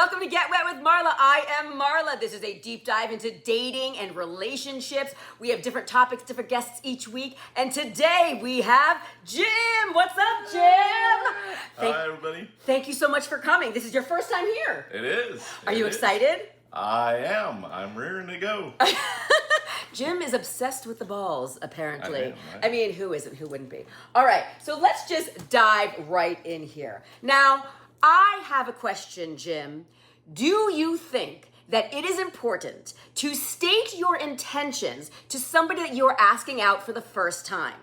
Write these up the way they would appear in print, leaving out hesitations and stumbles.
Welcome to Get Wet with Marla. I am Marla. This is a deep dive into dating and relationships. We have different topics, different guests each week. And today we have Jim. What's up, Jim? Hi, everybody. Thank you so much for coming. This is your first time here. It is. Are you excited? I am. I'm rearing to go. Jim is obsessed with the balls, apparently. I am, right? I mean, who isn't? Who wouldn't be? All right, so let's just dive right in here. Now, I have a question, Jim. Do you think that it is important to state your intentions to somebody that you're asking out for the first time?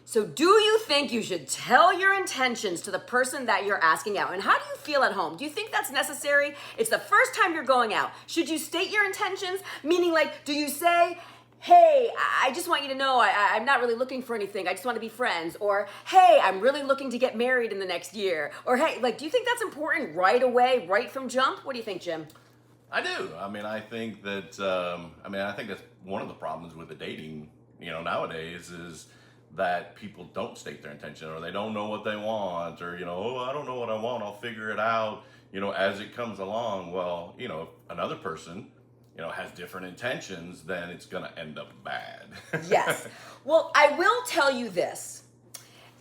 So do you think you should tell your intentions to the person that you're asking out? And how do you feel at home? Do you think that's necessary? It's the first time you're going out. Should you state your intentions? Meaning, like, do you say, hey, I just want you to know I'm not really looking for anything. I just want to be friends. Or, hey, I'm really looking to get married in the next year. Or, hey, like, do you think that's important right away, right from jump? What do you think, Jim? I do. I mean, I think that, I think that's one of the problems with the dating, nowadays is that people don't state their intention, or they don't know what they want, or, I don't know what I want, I'll figure it out, as it comes along. Well, if another person, has different intentions, then it's going to end up bad. Yes. Well, I will tell you this.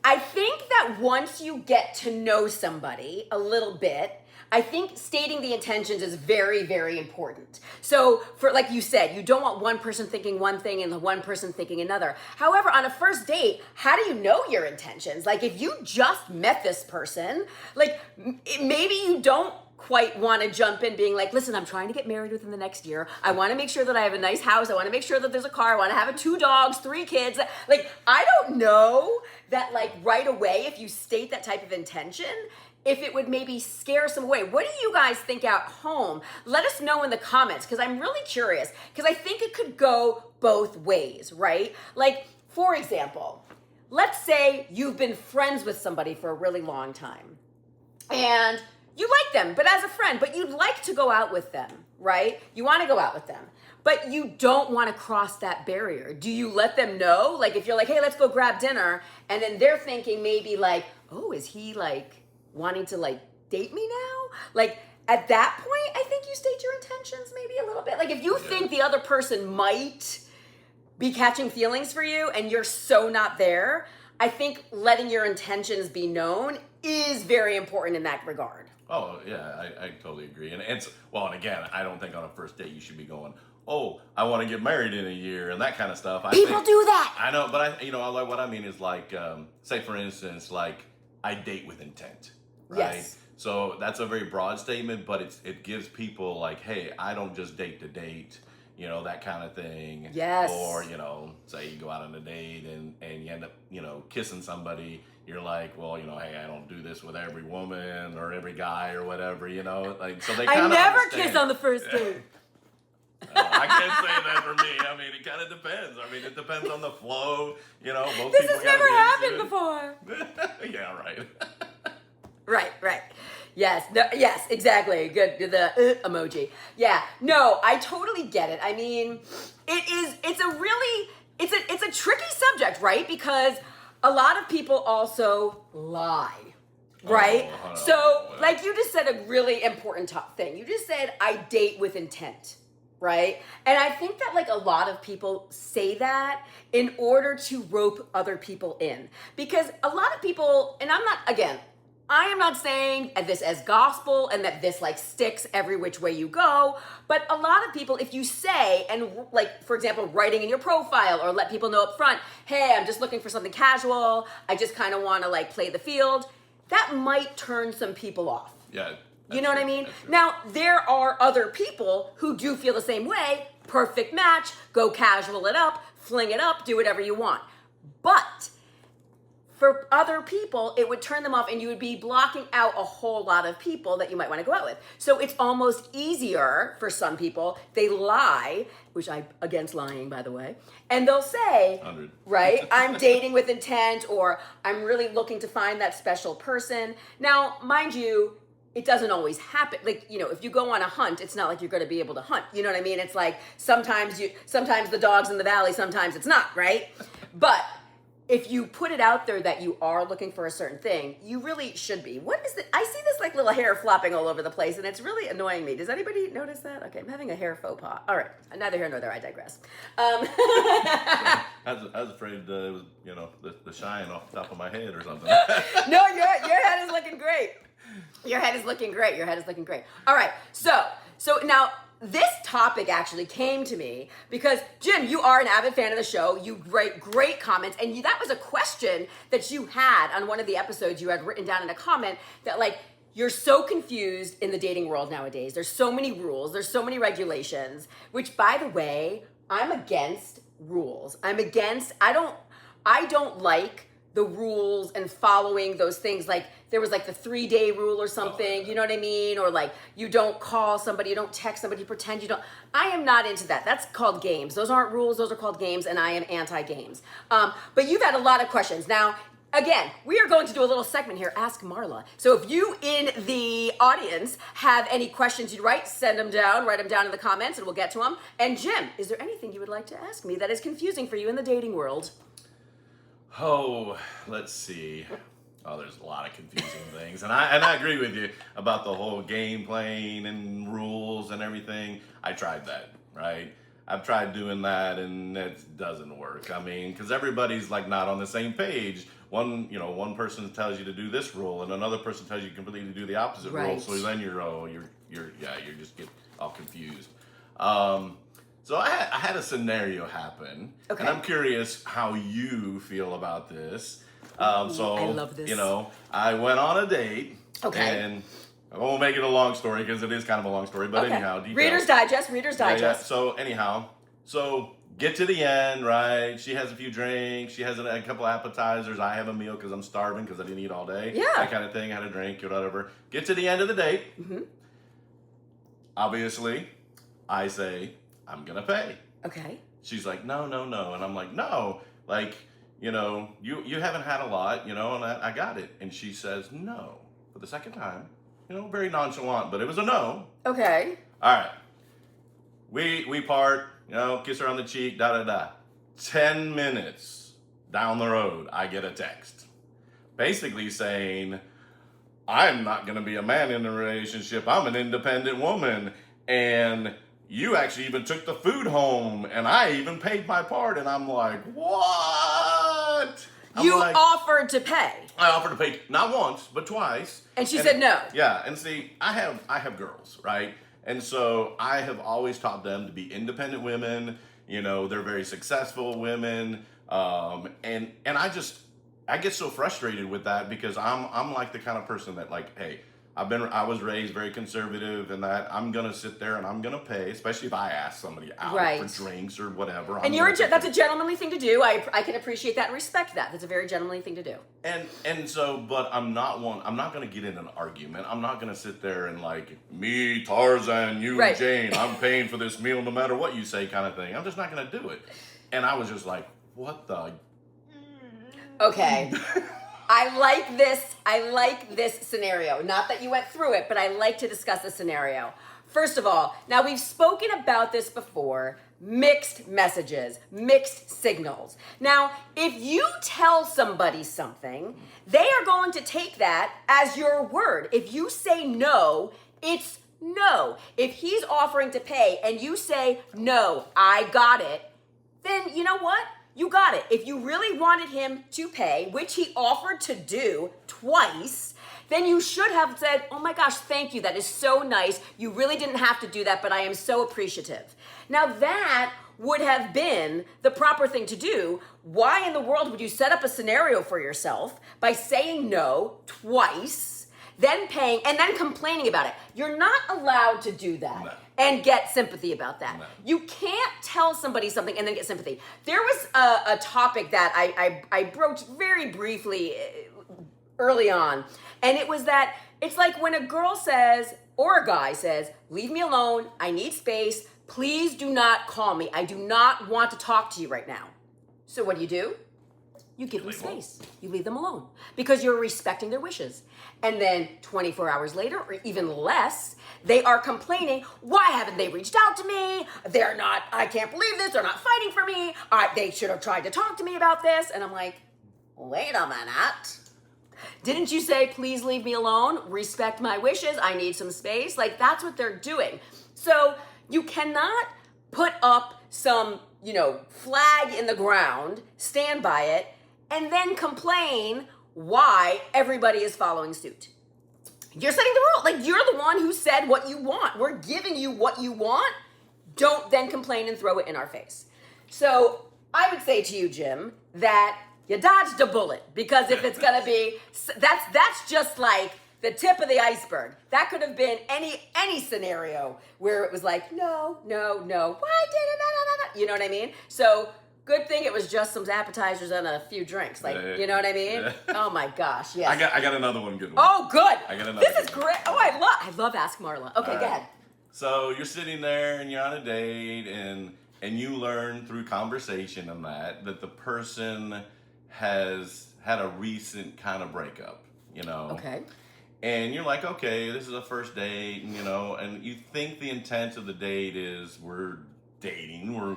I think that once you get to know somebody a little bit, I think stating the intentions is very, very important. So for, like you said, you don't want one person thinking one thing and the one person thinking another. However, on a first date, how do you know your intentions? Like, if you just met this person, like, maybe you don't quite want to jump in being like, listen, I'm trying to get married within the next year. I want to make sure that I have a nice house. I want to make sure that there's a car. I want to have 2 dogs, 3 kids. Like, I don't know that, like, right away, if you state that type of intention, if it would maybe scare some away. What do you guys think at home? Let us know in the comments, because I'm really curious, because I think it could go both ways, right? Like, for example, let's say you've been friends with somebody for a really long time, and you like them, but as a friend, but you'd like to go out with them, right? You want to go out with them, but you don't want to cross that barrier. Do you let them know? Like, if you're like, hey, let's go grab dinner, and then they're thinking maybe like, oh, is he like wanting to like date me now? Like, at that point, I think you state your intentions maybe a little bit. Like, if you think the other person might be catching feelings for you and you're so not there, I think letting your intentions be known is very important in that regard. Oh, yeah, I totally agree. And again, I don't think on a first date you should be going, oh, I want to get married in a year and that kind of stuff. People do that. I know, but what I mean is, like, say for instance, like, I date with intent, right? Yes. So that's a very broad statement, but it gives people like, hey, I don't just date to date, that kind of thing. Yes. Or, say you go out on a date and you end up, kissing somebody. You're like, well, hey, I don't do this with every woman or every guy or whatever, like, so they kind I of never understand. kiss on the first date. I can't say that for me. I mean, it kind of depends. I mean, it depends on the flow, both This people has gotta never be happened into before. it. Yeah, right. Right. Yes, no, yes, exactly. Good, the emoji. Yeah, no, I totally get it. I mean, it's a tricky subject, right? Because a lot of people also lie, right? So, like you just said a really important thing. You just said, I date with intent, right? And I think that, like, a lot of people say that in order to rope other people in. Because a lot of people, and I am not saying this as gospel and that this, like, sticks every which way you go, but a lot of people, if you say, and, like, for example, writing in your profile or let people know up front, hey, I'm just looking for something casual, I just kind of want to, like, play the field, that might turn some people off. Yeah. You know what I mean? Now, there are other people who do feel the same way. Perfect match, go casual it up, fling it up, do whatever you want. But for other people, it would turn them off and you would be blocking out a whole lot of people that you might want to go out with. So it's almost easier for some people. They lie, which I'm against lying, by the way, and they'll say, 100. right, I'm dating with intent, or I'm really looking to find that special person. Now, mind you, it doesn't always happen. Like, if you go on a hunt, it's not like you're going to be able to hunt. You know what I mean? It's like sometimes the dog's in the valley, sometimes it's not, right? But if you put it out there that you are looking for a certain thing, you really should be. What is it? I see this like little hair flopping all over the place, and it's really annoying me. Does anybody notice that? Okay, I'm having a hair faux pas. All right, neither here nor there. I digress. I was afraid it was, the shine off the top of my head or something. No, your head is looking great. Your head is looking great. Your head is looking great. All right, so now this topic actually came to me because, Jim, you are an avid fan of the show. You write great comments, and that was a question that you had on one of the episodes. You had written down in a comment that, like, you're so confused in the dating world nowadays. There's so many rules. There's so many regulations, which, by the way, I'm against rules. I don't like the rules and following those things. Like, there was like the 3-day rule or something, you know what I mean? Or like, you don't call somebody, you don't text somebody, you pretend you don't. I am not into that. That's called games. Those aren't rules, those are called games, and I am anti-games. But you've had a lot of questions. Now, again, we are going to do a little segment here, Ask Marla. So if you in the audience have any questions you'd write them down in the comments, and we'll get to them. And Jim, is there anything you would like to ask me that is confusing for you in the dating world? Oh, let's see. Oh, there's a lot of confusing things, and I agree with you about the whole game playing and rules and everything. I tried that, right? I've tried doing that, and it doesn't work. I mean, because everybody's like not on the same page. One person tells you to do this rule, and another person tells you completely do the opposite rule. So then you just get all confused. So I had a scenario happen, and I'm curious how you feel about this. So I love this. I went on a date, and I won't make it a long story because it is kind of a long story. But anyhow, details. Reader's Digest. Yeah. So anyhow, get to the end, right? She has a few drinks. She has a couple appetizers. I have a meal because I'm starving because I didn't eat all day. Yeah. That kind of thing. I had a drink or whatever. Get to the end of the date. Mm-hmm. Obviously, I say, I'm going to pay. Okay. She's like, no. And I'm like, no. Like, you haven't had a lot, and I got it. And she says no for the second time. Very nonchalant, but it was a no. Okay. All right. We part, kiss her on the cheek, 10 minutes down the road, I get a text. Basically saying, I'm not going to be a man in a relationship. I'm an independent woman. And you actually even took the food home, and I even paid my part. And I'm like, what? You offered to pay. I offered to pay not once, but twice. And she said no. Yeah, and see, I have girls, right? And so I have always taught them to be independent women. They're very successful women. And I get so frustrated with that because I'm like the kind of person that, like, hey, I was raised very conservative, and that I'm gonna sit there and I'm gonna pay, especially if I ask somebody out for drinks or whatever. And that's a gentlemanly thing to do. I can appreciate that and respect that. That's a very gentlemanly thing to do. And so, but I'm not gonna get in an argument. I'm not gonna sit there and like, me, Tarzan, you, Jane, I'm paying for this meal no matter what you say, kind of thing. I'm just not gonna do it. And I was just like, what the? Okay. I like this scenario. Not that you went through it, but I like to discuss the scenario. First of all, now we've spoken about this before. Mixed messages, mixed signals. Now, if you tell somebody something, they are going to take that as your word. If you say no, it's no. If he's offering to pay and you say, no, I got it, then you know what? You got it. If you really wanted him to pay, which he offered to do twice, then you should have said, oh my gosh, thank you. That is so nice. You really didn't have to do that, but I am so appreciative. Now that would have been the proper thing to do. Why in the world would you set up a scenario for yourself by saying no twice, then paying, and then complaining about it? You're not allowed to do that. No. And get sympathy about that. No. You can't tell somebody something and then get sympathy. There was a topic that I broached very briefly early on, and it was that it's like when a girl says, or a guy says, leave me alone, I need space, please do not call me, I do not want to talk to you right now. So what do? You give them space. You leave them alone because you're respecting their wishes. And then 24 hours later, or even less, they are complaining, why haven't they reached out to me? I can't believe this, they're not fighting for me. They should have tried to talk to me about this. And I'm like, wait a minute. Didn't you say, please leave me alone? Respect my wishes. I need some space. Like, that's what they're doing. So you cannot put up some, flag in the ground, stand by it, and then complain why everybody is following suit. You're setting the rule. Like, you're the one who said what you want. We're giving you what you want. Don't then complain and throw it in our face. So I would say to you, Jim, that you dodged a bullet, because if it's gonna be, that's just like the tip of the iceberg. That could have been any scenario where it was like, no, why did it, no. You know what I mean? So good thing it was just some appetizers and a few drinks. Like, you know what I mean? Yeah. Oh my gosh, yes. I got another one good one. Oh, good. I got another This is good one. great. Oh, I love Ask Marla. Okay, go ahead. So you're sitting there and you're on a date, and you learn through conversation and that the person has had a recent kind of breakup, Okay. And you're like, okay, this is a first date, and you think the intent of the date is we're dating, or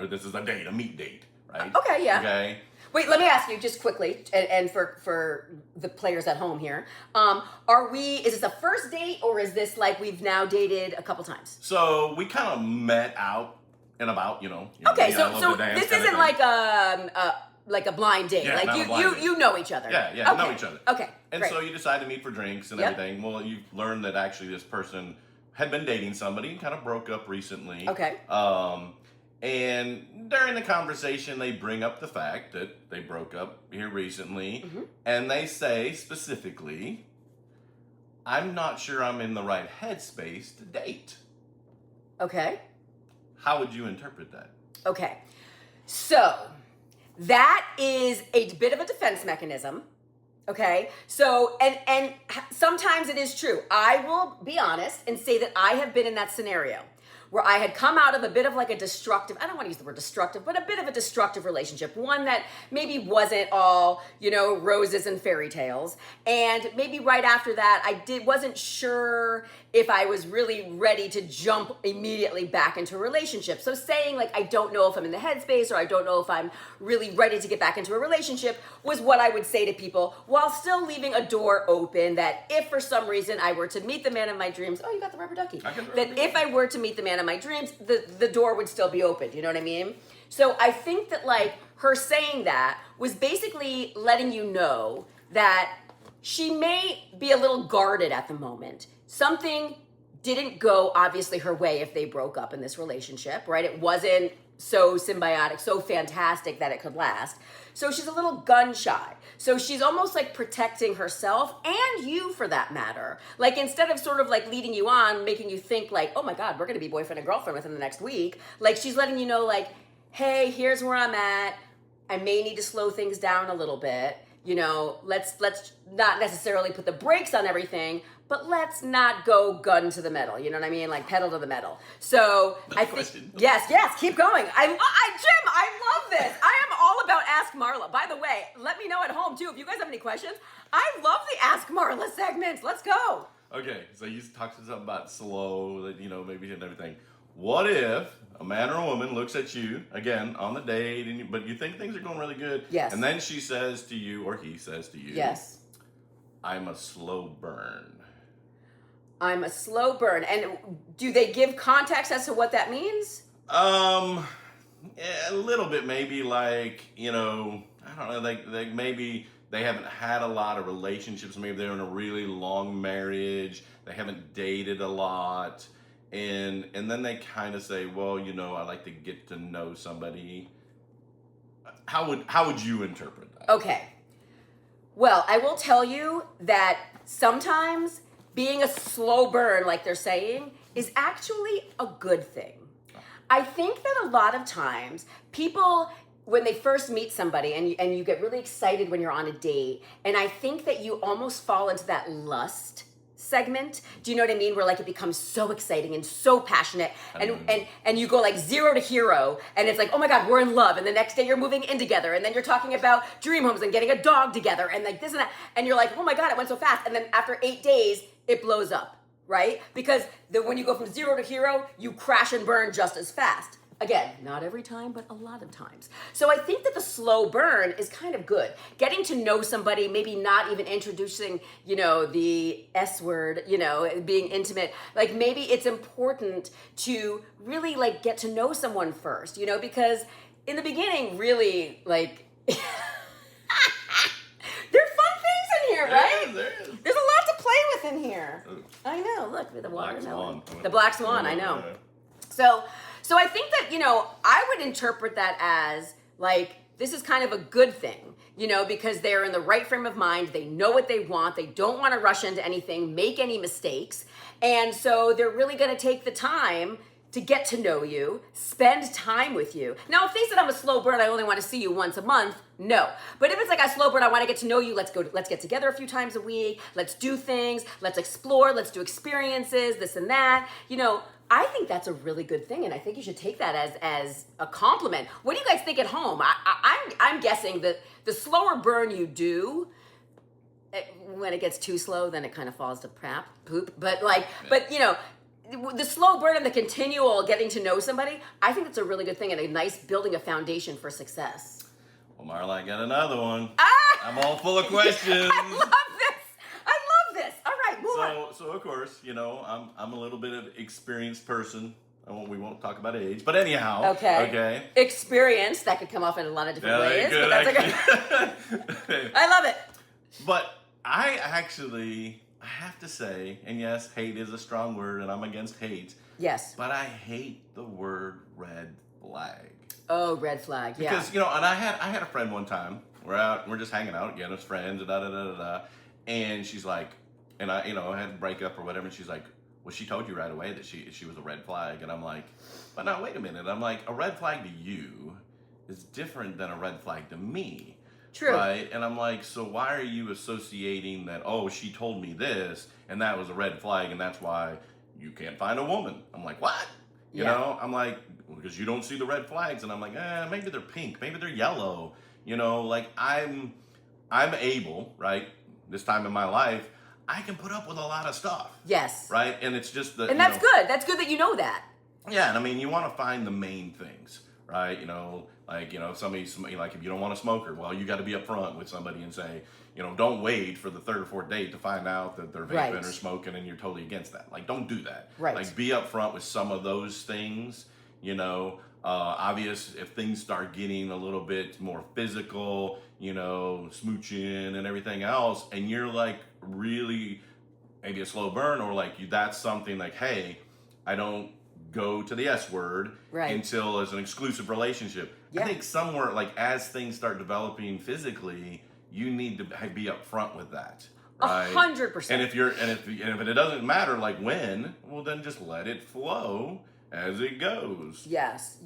this is a meet date, right? Okay, yeah. Okay. Wait, let me ask you just quickly, and for the players at home here, is this a first date, or is this like we've now dated a couple times? So we kind of met out and about, Okay, so dance this kinda isn't thing. like a blind date. Yeah, like not a blind date. you know each other. Yeah, okay. know each other. Okay. And great. so you decide to meet for drinks and Yep. everything. Well, you learned that actually this person had been dating somebody and kind of broke up recently. Okay. And during the conversation, they bring up the fact that they broke up here recently, and they say specifically, "I'm not sure I'm in the right headspace to date." Okay. How would you interpret that? Okay. So that is a bit of a defense mechanism. Okay. So, and sometimes it is true. I will be honest and say that I have been in that scenario where I had come out of a bit of like a destructive, I don't want to use the word destructive, but a bit of a destructive relationship. One that maybe wasn't all, roses and fairy tales. And maybe right after that, wasn't sure if I was really ready to jump immediately back into a relationship. So saying like, I don't know if I'm in the headspace, or I don't know if I'm really ready to get back into a relationship, was what I would say to people, while still leaving a door open that if for some reason I were to meet the man of my dreams, oh, you got the rubber ducky. That if I were to meet the man of my dreams, the door would still be open. You know what I mean? So I think that like her saying that was basically letting you know that she may be a little guarded at the moment. Something didn't go obviously her way if they broke up in this relationship, right? It wasn't so symbiotic, so fantastic that it could last. So she's a little gun shy. So she's almost like protecting herself and you for that matter. Like instead of sort of like leading you on, making you think like, oh my God, we're gonna be boyfriend and girlfriend within the next week. Like she's letting you know like, hey, here's where I'm at. I may need to slow things down a little bit. Let's not necessarily put the brakes on everything, but let's not go gun to the metal. You know what I mean? Like pedal to the metal. So I think, yes, keep going. Jim, I love this. I am all about Ask Marla. By the way, let me know at home too if you guys have any questions. I love the Ask Marla segments. Let's go. Okay, so you talked something about slow, maybe and everything. What if a man or a woman looks at you again on the date, but you think things are going really good, yes, and then she says to you, or he says to you, yes, I'm a slow burn. I'm a slow burn. And do they give context as to what that means? Yeah, a little bit, maybe like, I don't know, like maybe they haven't had a lot of relationships. Maybe they're in a really long marriage. They haven't dated a lot. And then they kind of say, well, I like to get to know somebody. How would you interpret that? Okay. Well, I will tell you that sometimes being a slow burn, like they're saying, is actually a good thing. I think that a lot of times people, when they first meet somebody and you get really excited when you're on a date, and I think that you almost fall into that lust segment. Do you know what I mean? Where like it becomes so exciting and so passionate, and you go like zero to hero, and it's like, oh my God, we're in love, and the next day you're moving in together, and then you're talking about dream homes and getting a dog together, and like this and that, and you're like, oh my God, it went so fast, and then after 8 days, it blows up, right? Because when you go from zero to hero, you crash and burn just as fast. Again, not every time, but a lot of times. So I think that the slow burn is kind of good. Getting to know somebody, maybe not even introducing, the S word, being intimate. Like maybe it's important to really like get to know someone first, because in the beginning, really like, there are fun things in here, right? There is. There's a lot to play with in here. Ooh. I know, look, the Black watermelon. swan. The black swan, I know. Yeah. So I think that, I would interpret that as like, this is kind of a good thing, because they're in the right frame of mind. They know what they want. They don't want to rush into anything, make any mistakes. And so they're really going to take the time to get to know you, spend time with you. Now, if they said I'm a slow burn, I only want to see you once a month, no. But if it's like a slow burn, I want to get to know you, let's get together a few times a week, let's do things, let's explore, let's do experiences, this and that, I think that's a really good thing, and I think you should take that as a compliment. What do you guys think at home? I'm guessing that the slower burn you do, when it gets too slow, then it kind of falls to poop. But the slow burn and the continual getting to know somebody, I think that's a really good thing and a nice building a foundation for success. Well, Marla, I got another one. Ah! I'm all full of questions. I love this. All right, move on. So of course, I'm a little bit of experienced person. We won't talk about age, but anyhow. Okay. Experience, that could come off in a lot of different ways. Good, but that's okay. I love it. But I have to say, and yes, hate is a strong word, and I'm against hate. Yes. But I hate the word red flag. Oh, red flag, yeah. Because, and I had a friend one time, we're just hanging out again as friends, and she's like, and I had to break up or whatever, and she's like, well, she told you right away that she was a red flag, and I'm like, but now wait a minute, I'm like, a red flag to you is different than a red flag to me. True. Right? And I'm like, so why are you associating that, oh, she told me this, and that was a red flag, and that's why you can't find a woman? I'm like, what? You know? I'm like, because you don't see the red flags, and I'm like, maybe they're pink, maybe they're yellow. Like I'm able, right, this time in my life, I can put up with a lot of stuff. Yes. Right? And it's just the... And that's good. That's good that you know that. Yeah, and I mean, you want to find the main things, right? If somebody's, like if you don't want a smoker, well, you got to be upfront with somebody and say, don't wait for the third or fourth date to find out that they're vaping or smoking and you're totally against that. Like, don't do that. Right. Like, be upfront with some of those things, obvious if things start getting a little bit more physical, smooching and everything else, and you're like really maybe a slow burn or like that's something like, hey, I don't go to the S word until it's an exclusive relationship. Yeah. I think somewhere like as things start developing physically, you need to be upfront with that. Right? 100%. And if it doesn't matter like when, well then just let it flow as it goes. Yes.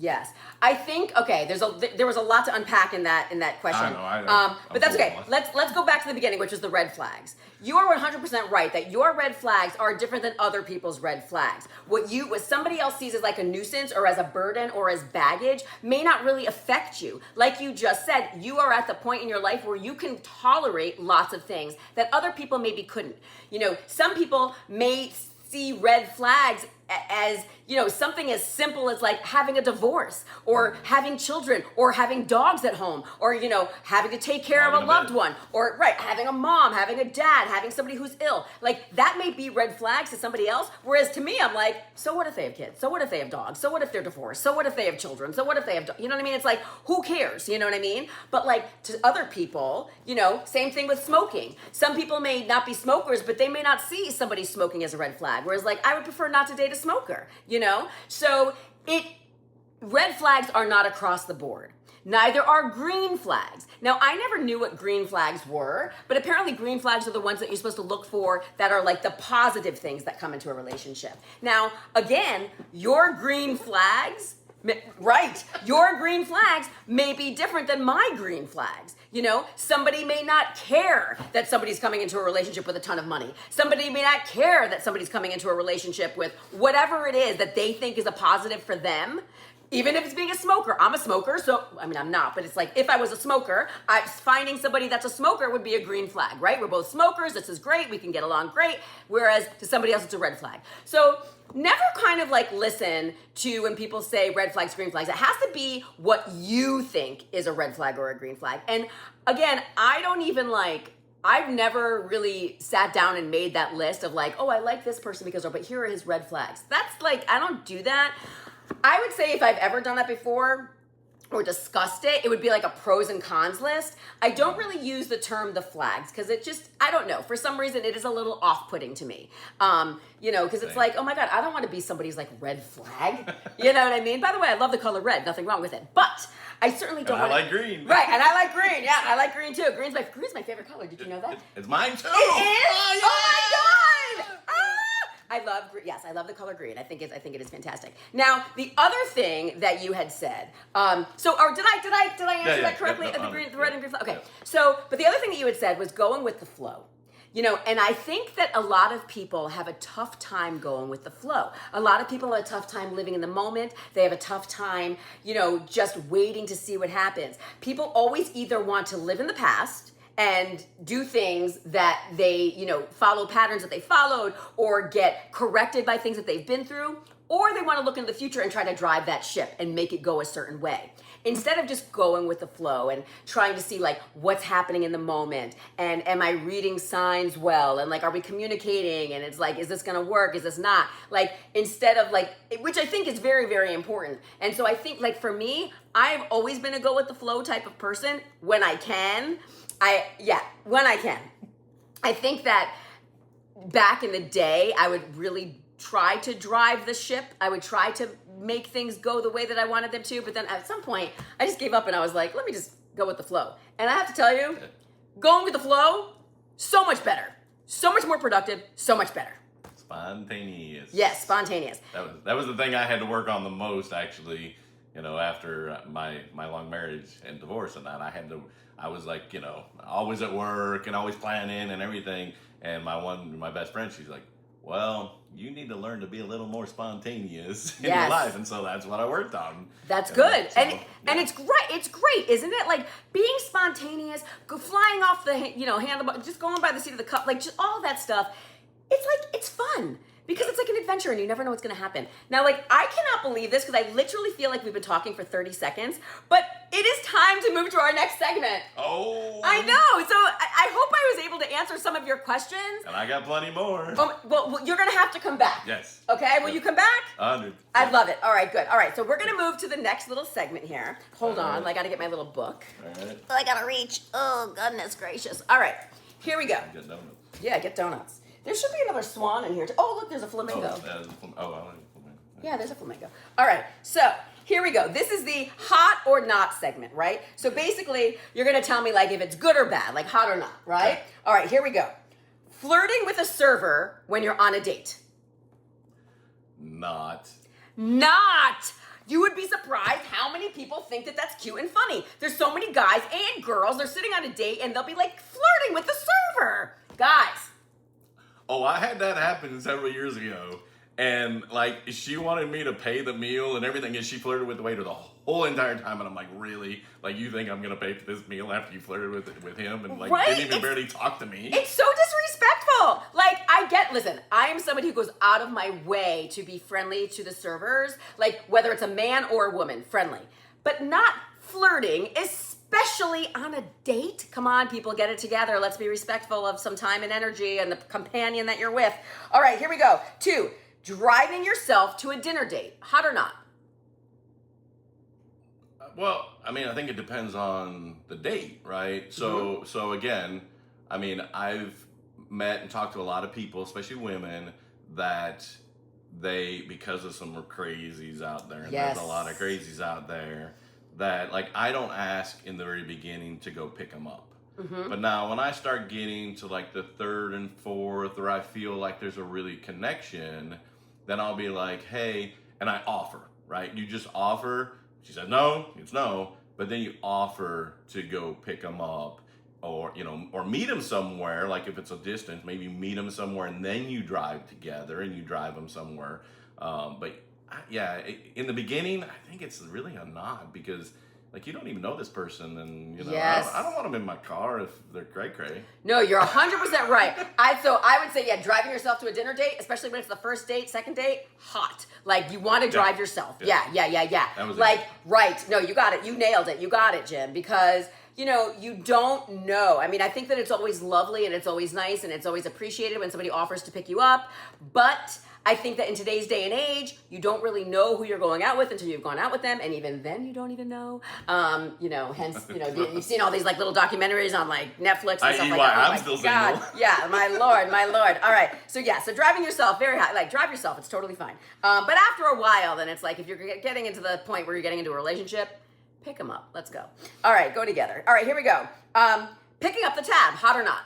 I think there was a lot to unpack in that question. I know. But that's okay. Let's go back to the beginning, which is the red flags. You are 100% right that your red flags are different than other people's red flags. What somebody else sees as like a nuisance or as a burden or as baggage may not really affect you. Like you just said, you are at the point in your life where you can tolerate lots of things that other people maybe couldn't. Some people may see red flags as something as simple as like having a divorce or having children or having dogs at home or having to take care of a loved one or having a mom, having a dad, having somebody who's ill. Like that may be red flags to somebody else, whereas to me I'm like, so what if they have kids? So what if they have dogs? So what if they're divorced? So what if they have children? So what if they have you know what I mean? It's like, who cares? You know what I mean? But like to other people, same thing with smoking. Some people may not be smokers, but they may not see somebody smoking as a red flag, whereas like I would prefer not to date a smoker. So red flags are not across the board. Neither are green flags. Now, I never knew what green flags were, but apparently green flags are the ones that you're supposed to look for that are like the positive things that come into a relationship. Now, again, your green flags may be different than my green flags. Somebody may not care that somebody's coming into a relationship with a ton of money. Somebody may not care that somebody's coming into a relationship with whatever it is that they think is a positive for them. Even if it's being a smoker. I'm a smoker, so, I mean, I'm not, but it's like, if I was a smoker, finding somebody that's a smoker would be a green flag, right? We're both smokers, this is great, we can get along great, whereas to somebody else, it's a red flag. So never kind of like listen to when people say red flags, green flags. It has to be what you think is a red flag or a green flag. And again, I've never really sat down and made that list of like, oh, I like this person because, but here are his red flags. That's like, I don't do that. I would say if I've ever done that before or discussed it, it would be like a pros and cons list. I don't really use the term the flags because it just, I don't know. For some reason, it is a little off-putting to me. Because it's like, oh my God, I don't want to be somebody's like red flag. You know what I mean? By the way, I love the color red. Nothing wrong with it. But I certainly don't want to. I like green. Right, and I like green. Yeah, I like green too. Green's my favorite color. Did you know that? It's mine too. It is? Oh, my God! I love the color green. I think it is fantastic. Now, the other thing that you had said, did I answer that correctly? The red and green flag? Okay. Yeah. So, but the other thing that you had said was going with the flow. And I think that a lot of people have a tough time going with the flow. A lot of people have a tough time living in the moment. They have a tough time, just waiting to see what happens. People always either want to live in the past and do things that they, follow patterns that they followed or get corrected by things that they've been through, or they want to look into the future and try to drive that ship and make it go a certain way. Instead of just going with the flow and trying to see like what's happening in the moment and am I reading signs well and like are we communicating and it's like is this gonna work, is this not, like instead of like, which I think is very, very important. And so I think like for me, I've always been a go with the flow type of person when I can. When I can. I think that back in the day, I would really try to drive the ship. I would try to make things go the way that I wanted them to. But then at some point, I just gave up and I was like, let me just go with the flow. And I have to tell you, going with the flow, so much better. So much more productive, so much better. Spontaneous. Yes, spontaneous. That was the thing I had to work on the most, actually. After my long marriage and divorce and that, I was like, always at work and always planning and everything. And my best friend, she's like, well, you need to learn to be a little more spontaneous in your life. And so that's what I worked on. That's good. And it's great. It's great, isn't it? Like being spontaneous, flying off the, handlebar, just going by the seat of the cup, like just all that stuff. It's fun. Because it's like an adventure and you never know what's going to happen. Now, like, I cannot believe this because I literally feel like we've been talking for 30 seconds, but it is time to move to our next segment. Oh. I know. So I hope I was able to answer some of your questions. And I got plenty more. Well, you're going to have to come back. Yes. Okay, will you come back? 100. I love it. All right, good. All right, so we're going to move to the next little segment here. Hold on. I got to get my little book. All right. I got to reach. Oh, goodness gracious. All right, here we go. Get donuts. Yeah, get donuts. There should be another swan in here. Oh, look, there's a flamingo. I like a flamingo. Yeah, there's a flamingo. All right, so here we go. This is the hot or not segment, right? So basically, you're going to tell me like if it's good or bad, like hot or not, right? Okay. All right, here we go. Flirting with a server when you're on a date. Not. You would be surprised how many people think that that's cute and funny. There's so many guys and girls, they're sitting on a date and they'll be like flirting with the server. Guys. Oh, I had that happen several years ago. And, like, she wanted me to pay the meal and everything, and she flirted with the waiter the whole entire time. And I'm like, really? Like, you think I'm going to pay for this meal after you flirted with him and, like, right? didn't even barely talk to me? It's so disrespectful. Like, listen, I am somebody who goes out of my way to be friendly to the servers, like, whether it's a man or a woman, friendly. But not flirting, especially on a date. Come on, people, get it together. Let's be respectful of some time and energy and the companion that you're with. All right, here we go. 2, driving yourself to a dinner date. Hot or not? Well, I mean, I think it depends on the date, right? So, so again, I mean, I've met and talked to a lot of people, especially women, that because of some crazies out there, and there's a lot of crazies out there, that like I don't ask in the very beginning to go pick them up. But now when I start getting to like the 3rd and 4th, or I feel like there's a really connection, then I'll be like, hey, and I offer, right? You just offer. She said no, it's no, but then you offer to go pick them up, or or meet them somewhere. Like if it's a distance, maybe meet them somewhere, and then you drive together and you drive them somewhere. But In the beginning, I think it's really a nod because like you don't even know this person, and Yes. I don't want them in my car if they're cray. No, you're 100% right. I would say, yeah, driving yourself to a dinner date, especially when it's the first date, second date, hot. Like, you want to drive yourself. Yeah. That was like, it. right. No, you got it. You nailed it. You got it, Jim. Because, you don't know. I mean, I think that it's always lovely and it's always nice and it's always appreciated when somebody offers to pick you up. But I think that in today's day and age, you don't really know who you're going out with until you've gone out with them, and even then, you don't even know. Hence, you've seen all these like little documentaries on like Netflix and stuff like that. I'm still single. Yeah, my lord. All right, so driving yourself very high, like drive yourself, it's totally fine. But after a while, then it's like if you're getting into the point where you're getting into a relationship, pick them up. Let's go. All right, go together. All right, here we go. Picking up the tab, hot or not?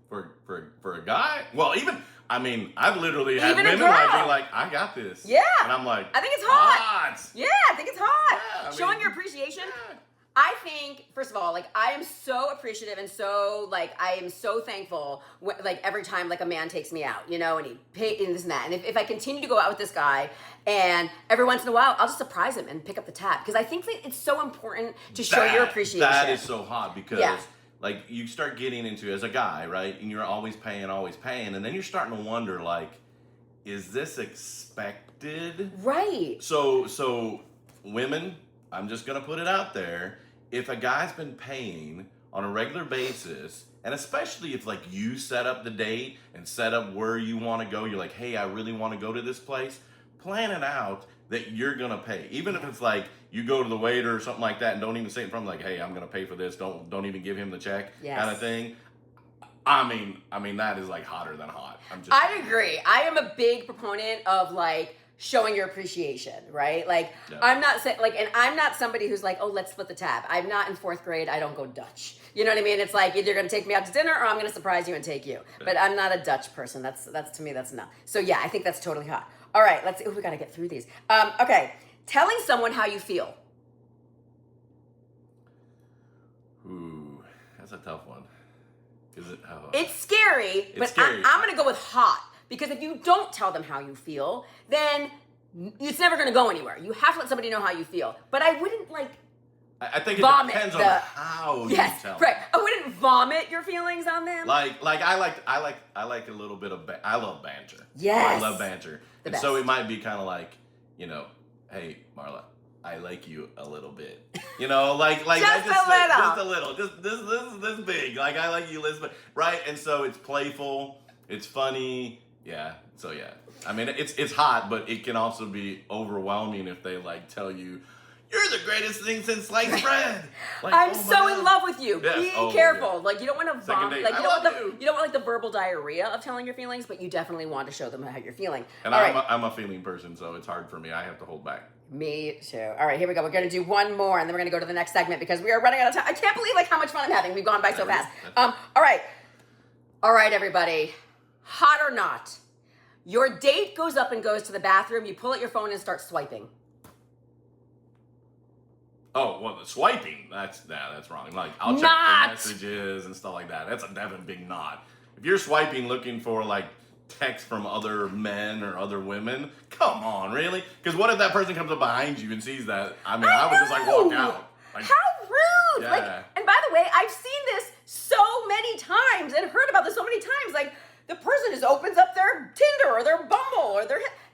For a guy, well, I've literally had Even a women like girl. be like, I got this. Yeah. And I'm like, I think it's hot. hot. Yeah, I think it's hot. Yeah, Showing your appreciation. Yeah. I think, first of all, like I am so appreciative and so I am so thankful like every time like a man takes me out, and he pay and this and that. And if I continue to go out with this guy and every once in a while I'll just surprise him and pick up the tab because I think that it's so important to show your appreciation. That is so hot because Yeah. like you start getting into as a guy, right? And you're always paying, and then you're starting to wonder like, is this expected? Right. So women, I'm just gonna put it out there. If a guy's been paying on a regular basis, and especially if like you set up the date and set up where you want to go, you're like, hey, I really want to go to this place. Plan it out that you're gonna pay, even if it's like you go to the waiter or something like that, and don't even say it in front of like, hey, I'm gonna pay for this. Don't even give him the check, kind of thing. I mean that is like hotter than hot. I agree. I am a big proponent of like showing your appreciation, right? Like I'm not saying like, and I'm not somebody who's like, oh, let's split the tab. I'm not in fourth grade. I don't go Dutch. You know what I mean? It's like either you're gonna take me out to dinner or I'm gonna surprise you and take you. But I'm not a Dutch person. That's to me, that's not. So yeah, I think that's totally hot. All right, let's see. Oh, we gotta get through these. Okay, telling someone how you feel. Ooh, that's a tough one. Is it? It's scary, but scary. I'm gonna go with hot. Because if you don't tell them how you feel, then it's never going to go anywhere. You have to let somebody know how you feel. But I wouldn't like I think it vomit depends on how you tell. Right. I wouldn't vomit your feelings on them. Like I like a little bit of I love banter. Yes. I love banter. The And best. so it might be kind of like, hey, Marla, I like you a little bit. Like Just a little. Just this big. Like I like you, Elizabeth. Right? And so it's playful, it's funny. Yeah. So yeah. I mean, it's hot, but it can also be overwhelming if they like tell you, you're the greatest thing since sliced bread. Like, I'm oh my so God. in love with you. Yes. Be Oh, careful. yeah. Like you don't want to Second vomit. date, Like I you don't love want you don't want like the verbal diarrhea of telling your feelings, but you definitely want to show them how you're feeling. And All I'm right. I'm a feeling person, so it's hard for me. I have to hold back. Me too. All right, here we go. We're going to do one more, and then we're going to go to the next segment because we are running out of time. I can't believe like how much fun I'm having. We've gone by so fast. All right, everybody. Hot or not? Your date goes up and goes to the bathroom. You pull out your phone and start swiping. Oh, well, the swiping, that's wrong. Like, I'll check Not. the messages and stuff like that. That's a definite big not. If you're swiping looking for, like, text from other men or other women, come on, really? Because what if that person comes up behind you and sees that? I mean, I would just, like, walk out. Like, How rude! Yeah. Like, and by the way, I've seen this so many times and heard about this so many times. Like, the person just opens up their Tinder or their Bumble or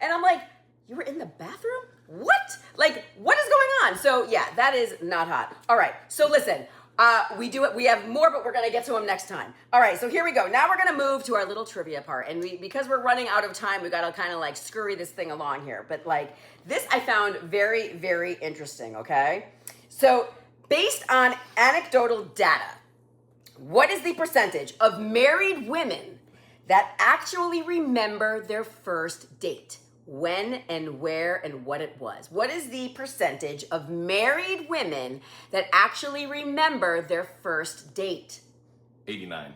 and I'm like, you were in the bathroom? What? Like, what is going on? So yeah, that is not hot. All right, so listen, we have more, but we're gonna get to them next time. All right, so here we go. Now we're gonna move to our little trivia part, and because we're running out of time, we gotta kind of like scurry this thing along here. But like this, I found very, very interesting. Okay, so based on anecdotal data, what is the percentage of married women that actually remember their first date? When and where and what it was. What is the percentage of married women that actually remember their first date? 89.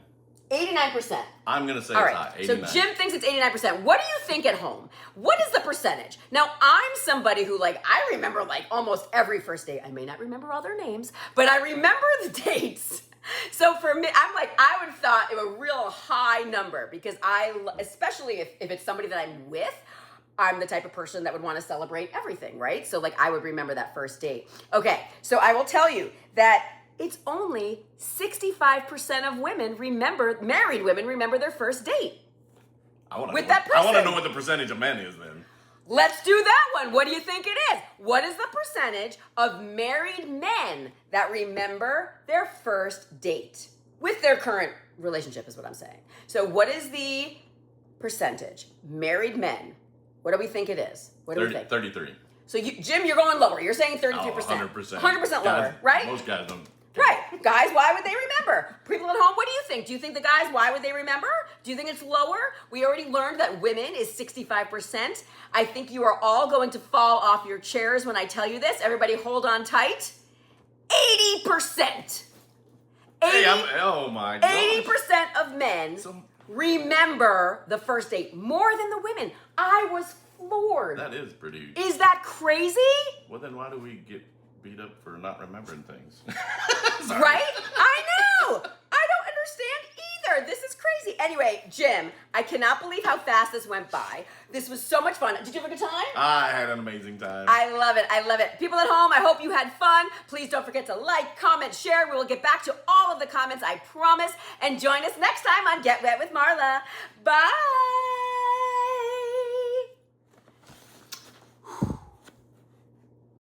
89%. I'm going to say All it's right. hot. So 89. Jim thinks it's 89%. What do you think at home? What is the percentage? Now, I'm somebody who, like, I remember, like, almost every first date. I may not remember all their names, but I remember the dates. So for me, I'm like, I would have thought it a real high number because especially if it's somebody that I'm with, I'm the type of person that would want to celebrate everything, right? So like I would remember that first date. Okay, so I will tell you that it's only 65% of married women remember their first date. I want With that person. I want to know what the percentage of men is then. Let's do that one. What do you think it is? What is the percentage of married men that remember their first date with their current relationship is what I'm saying. So what is the percentage? Married men. What do we think it is? What do we think? 33. So Jim, you're going lower. You're saying 33%. 100%. 100% lower, Guys, right? Most guys don't. Right. Guys, why would they remember? People at home, what do you think? Do you think the guys, why would they remember? Do you think it's lower? We already learned that women is 65%. I think you are all going to fall off your chairs when I tell you this. Everybody hold on tight. 80%. Oh my God. 80% of men remember the first date more than the women. I was floored. That is pretty. Is that crazy? Well, then why do we get beat up for not remembering things? Right? I know. I don't understand either. This is crazy. Anyway, Jim, I cannot believe how fast this went by. This was so much fun. Did you have a good time? I had an amazing time. I love it. I love it. People at home, I hope you had fun. Please don't forget to like, comment, share. We will get back to all of the comments, I promise. And join us next time on Get Wet with Marla. Bye.